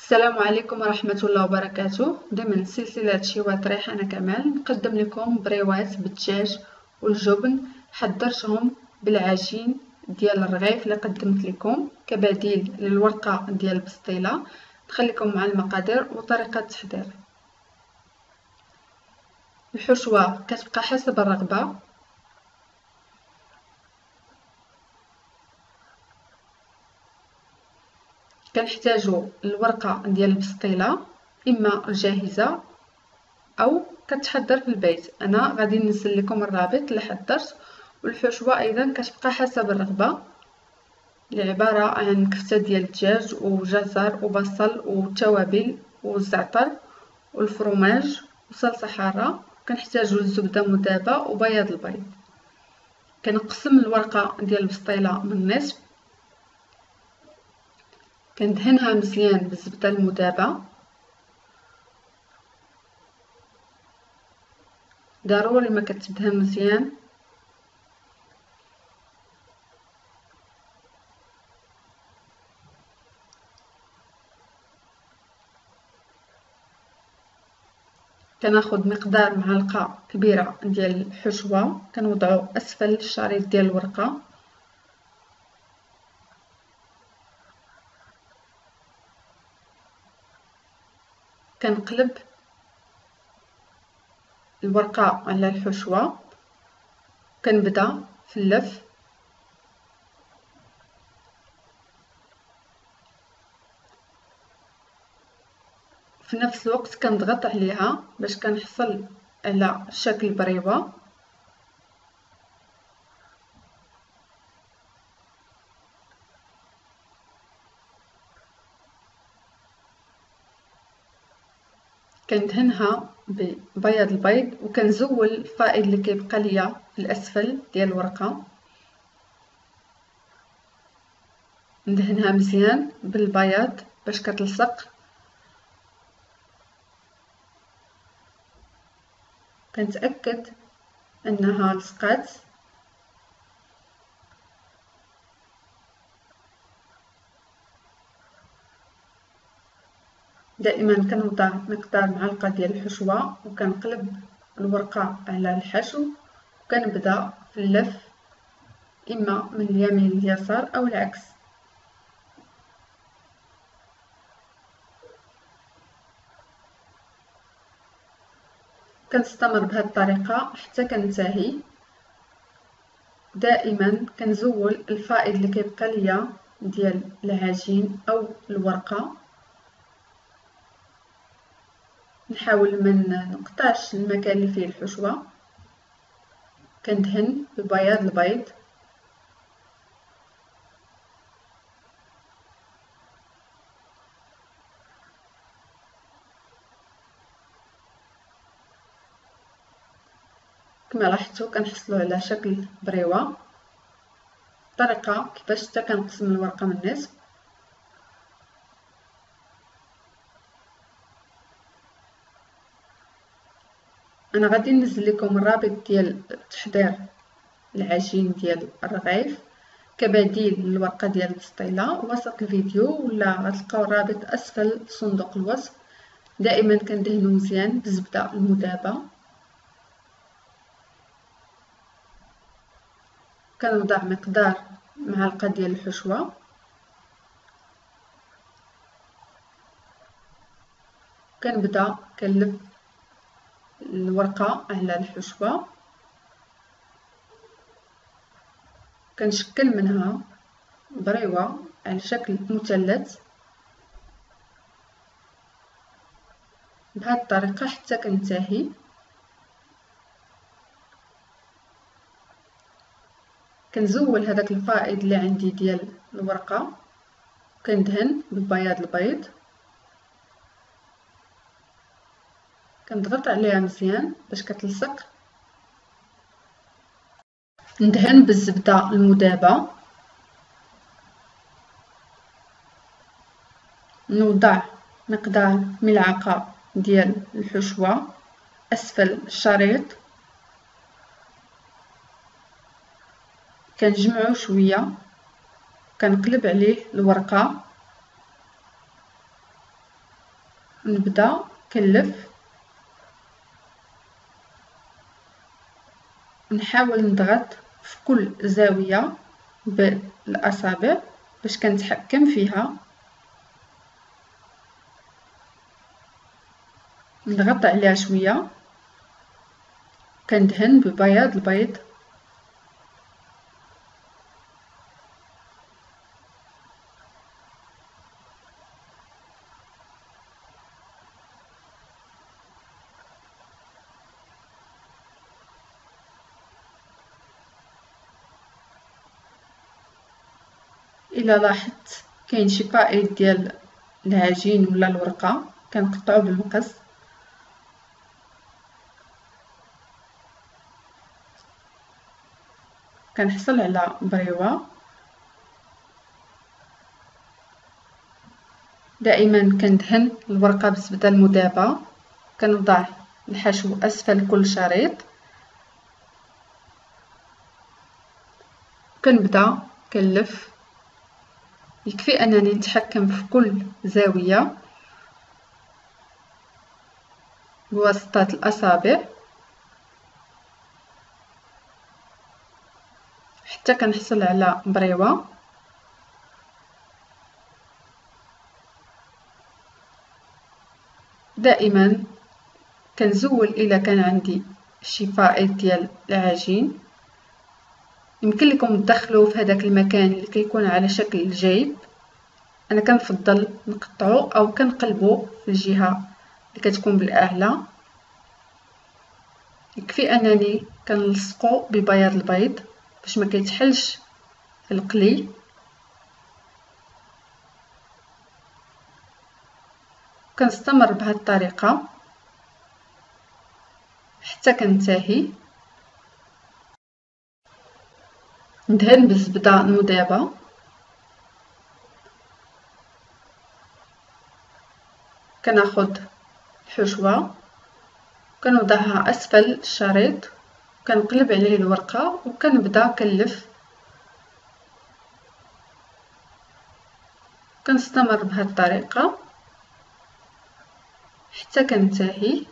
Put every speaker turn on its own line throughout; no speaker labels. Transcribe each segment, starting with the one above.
السلام عليكم ورحمة الله وبركاته. ضمن سلسلة شيوات ريحانة كمال نقدم لكم بريوات بالدجاج والجبن. حضرتهم بالعجين ديال الرغيف اللي قدمت لكم كبديل للورقة ديال البسطيلة. نخليكم مع المقادير وطريقة التحضير. الحشوة كتبقى حسب الرغبة. كنحتاجو الورقة ديال البسطيلة اما جاهزة او كتحضر في البيت. انا غادي ننزل لكم الرابط اللي حضرت. والحشوه ايضا كتبقى حسب الرغبه، اللي عباره عن كفته ديال الدجاج وجزر وبصل والتوابل والزعتر والفرماج وصلصه حاره. كنحتاجو الزبده مذابه وبياض البيض. كنقسم الورقه ديال البسطيله من النصف، كندهنها مزيان بالزبده المذابه. ضروري ما كتدهن مزيان. كناخد مقدار معلقه كبيره ديال الحشوه كنوضعو اسفل الشريط ديال الورقه. كنقلب الورقه على الحشوه، كنبدا في اللف. في نفس الوقت كنضغط عليها باش كنحصل على شكل بريوه. كندهنها ببياض البيض وكنزول الفائض اللي كيبقى ليا في الاسفل ديال الورقه. ندهنها مزيان بالبياض باش كتلصق. كنتاكد انها لصقات. دائما كنوضع مقدار معلقه ديال الحشوه وكنقلب الورقه على الحشو وكنبدا في اللف اما من اليمين لليسار او العكس. كنستمر بهذه الطريقه حتى كنتهي. دائما كنزول الفائض اللي كيبقى ليا ديال العجين او الورقه. نحاول ما نقطعش المكان اللي فيه الحشوه. كندهن ببياض البيض. كما لاحظتوا كنحصلوا على شكل بريوه. طريقه كيفاش حتى كنقسم الورقه من النصف. انا غادي ننزل لكم الرابط ديال تحضير العجين ديال الرغيف كبديل للورقه ديال البسطيله وسط الفيديو، ولا غتلقاو الرابط اسفل صندوق الوصف. دائما كندهنو مزيان بالزبده المذابه. كنوضع مقدار معلقه ديال الحشوه. كنبدا كنلف الورقه على الحشوه. كنشكل منها بريوه على شكل مثلث بهذه الطريقه حتى كنتهي. كنزول هذاك الفائض اللي عندي ديال الورقه كندهن ببياض البيض. كنضغط عليها مزيان باش كتلصق. ندهن بالزبده المذابه. نوضع مقدار ملعقه ديال الحشوه اسفل الشريط. كنجمعو شويه. كنقلب عليه الورقه. نبدا كنلف، نحاول نضغط في كل زاوية بالأصابع باش كنتحكم فيها، نضغط عليها شوية، كندهن ببياض البيض، إلا لاحظت كاين شي فائض ديال العجين ولا الورقة كنقطعو بالمقص، كنحصل على بريوة. دائما كندهن الورقة بالزبدة المذابة، كنوضع الحشو أسفل كل شريط، كنبدا كنلف. يكفي أنني نتحكم في كل زاوية بواسطة الأصابع حتى كنحصل على بريوة. دائما كنزول إلا كان عندي شي فائض ديال العجين. يمكن لكم تدخلوا في هذاك المكان اللي كيكون على شكل جيب، انا كنفضل نقطعو او كنقلبو في الجهه اللي كتكون بالاعلى. يكفي انني كنلصقو ببياض البيض باش ما كيتحلش في القلي. كنستمر بهذه الطريقه حتى كنتهي. ندهن بالزبده المذابه، كناخد الحشوه كنوضعها اسفل الشريط، كنقلب عليه الورقه وكنبدا كنلف. كنستمر بهذه الطريقه حتى كنتهي.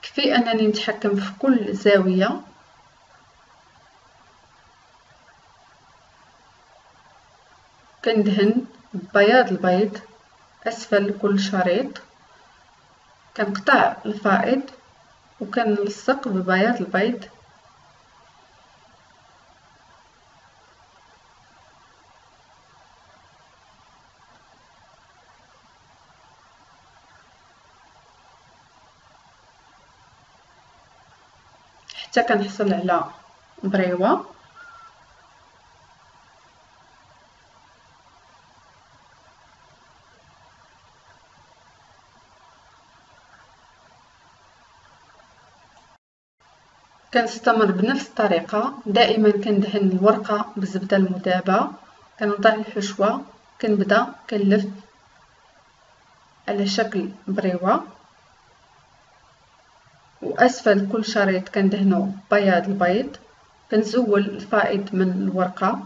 كفي انني نتحكم في كل زاويه، كندهن ببياض البيض اسفل كل شريط، كنقطع الفائض وكنلصق ببياض البيض. حتى كنحصل على بريوه. كنستمر بنفس الطريقه، دائما كندهن الورقه بالزبده المذابه، كنوضع الحشوه، كنبدا كنلف على شكل بريوه، واسفل كل شريط كندهنو بياض البيض، كنزول الفائض من الورقه.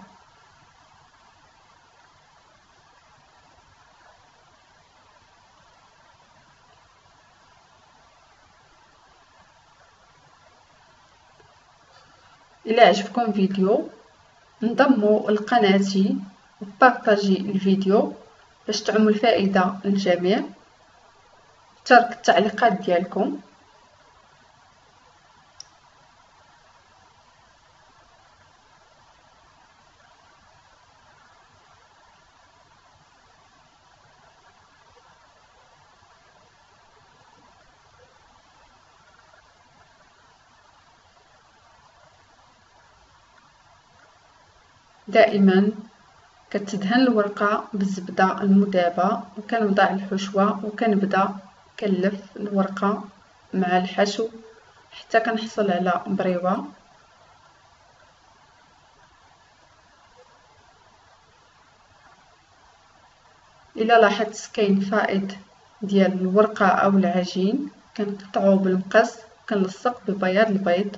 الى عجبكم فيديو انضموا لقناتي وبارطاجي الفيديو باش تعم الفائدة للجميع. ترك التعليقات ديالكم. دائما كتدهن الورقة بالزبدة المذابة، وكنوضع الحشوة وكنبدا كنلف الورقة مع الحشو حتى كنحصل على بريوة. إلا لاحظت كاين فائض ديال الورقة أو العجين كنقطعو بالمقص، كنلصق ببياض البيض.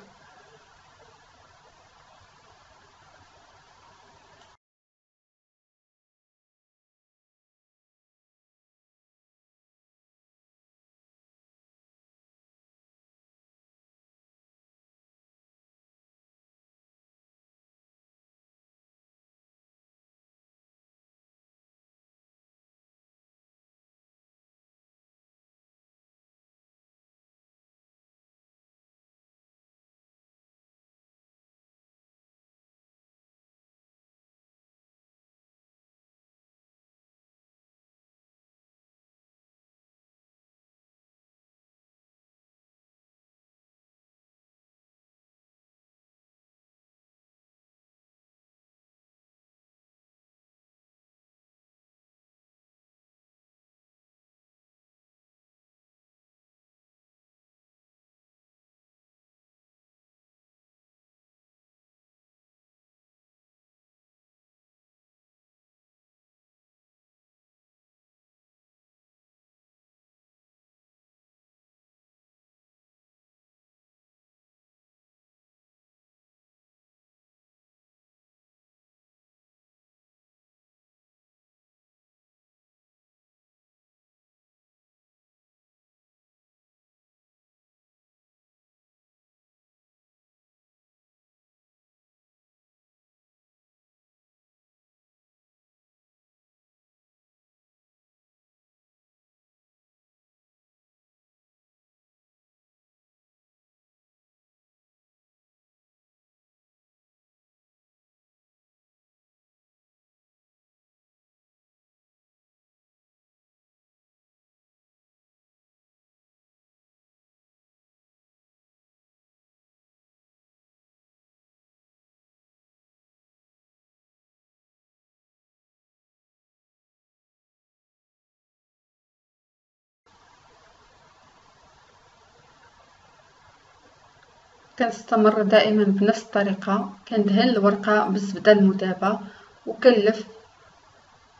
كنستمر دائما بنفس الطريقه، كندهن الورقه بالزبده المذابه وكنلف،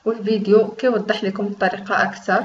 والفيديو كيوضح لكم الطريقه اكثر.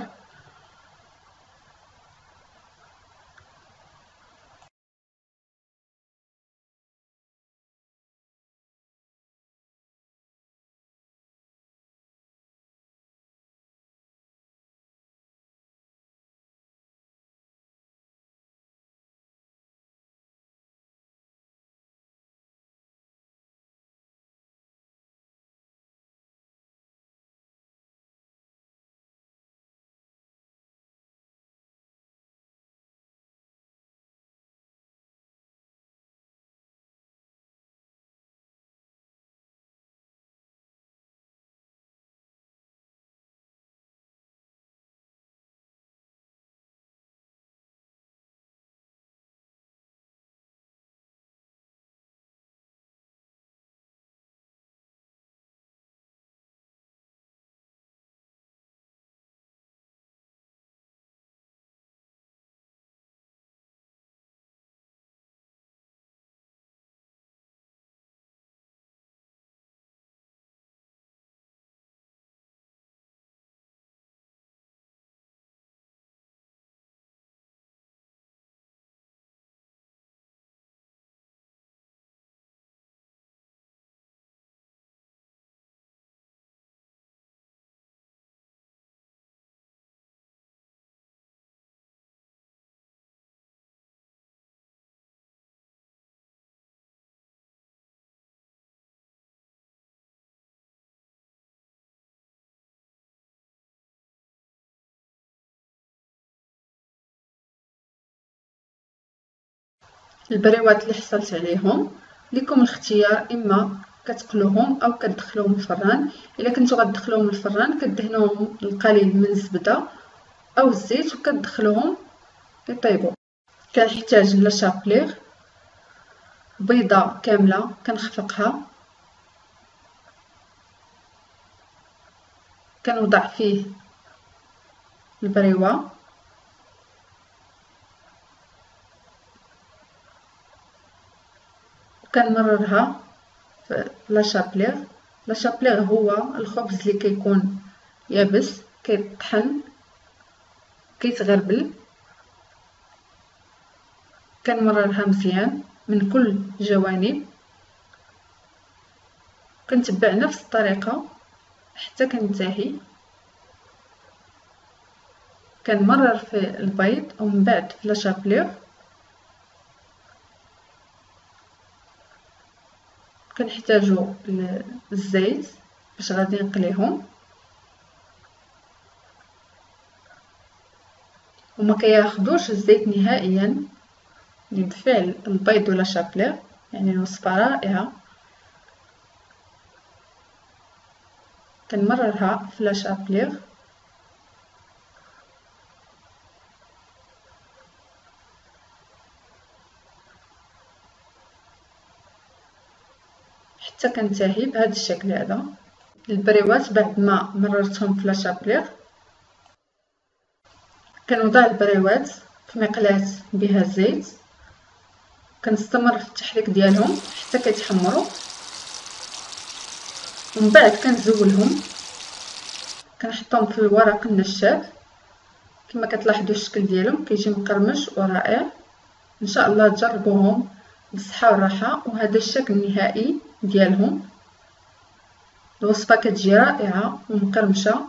البريوات اللي حصلت عليهم لكم الاختيار، اما كتقلوهم او كتدخلوهم الفران. الا كنتو غتدخلوهم الفران كدهنوهم القليل من الزبده او الزيت وكتدخلوهم يطيبوا. كنحتاج لا شابليغ، بيضه كامله كنخفقها، كنوضع فيه البريوه وكنمررها في لاشابليغ. لاشابليغ هو الخبز اللي كيكون يابس كيطحن كيتغربل. كنمررها مزيان من كل الجوانب، كنتبع نفس الطريقه حتى كنتهي. كنمرر في البيض ومن بعد في لاشابليغ. كنحتاجو الزيت باش غادي نقليهم، وما كياخذوش الزيت نهائيا بفعل البيض ولا شابليغ، يعني الوصفه رائعه. كنمررها في لاشابليغ حتى كنتهي بهذا الشكل هذا. البريوات بعد ما مررتهم في لاشابليغ كنوضع البريوات في مقلاة بها الزيت، كنستمر في التحريك ديالهم حتى كيتحمروا، ومن بعد كنزولهم كنحطهم في الورق النشاف. كما كتلاحظوا الشكل ديالهم كيجي مقرمش ورائع. ان شاء الله تجربوهم بالصحه والراحه. وهذا الشكل النهائي ديالهم. الوصفه كتجي رائعه ومقرمشه.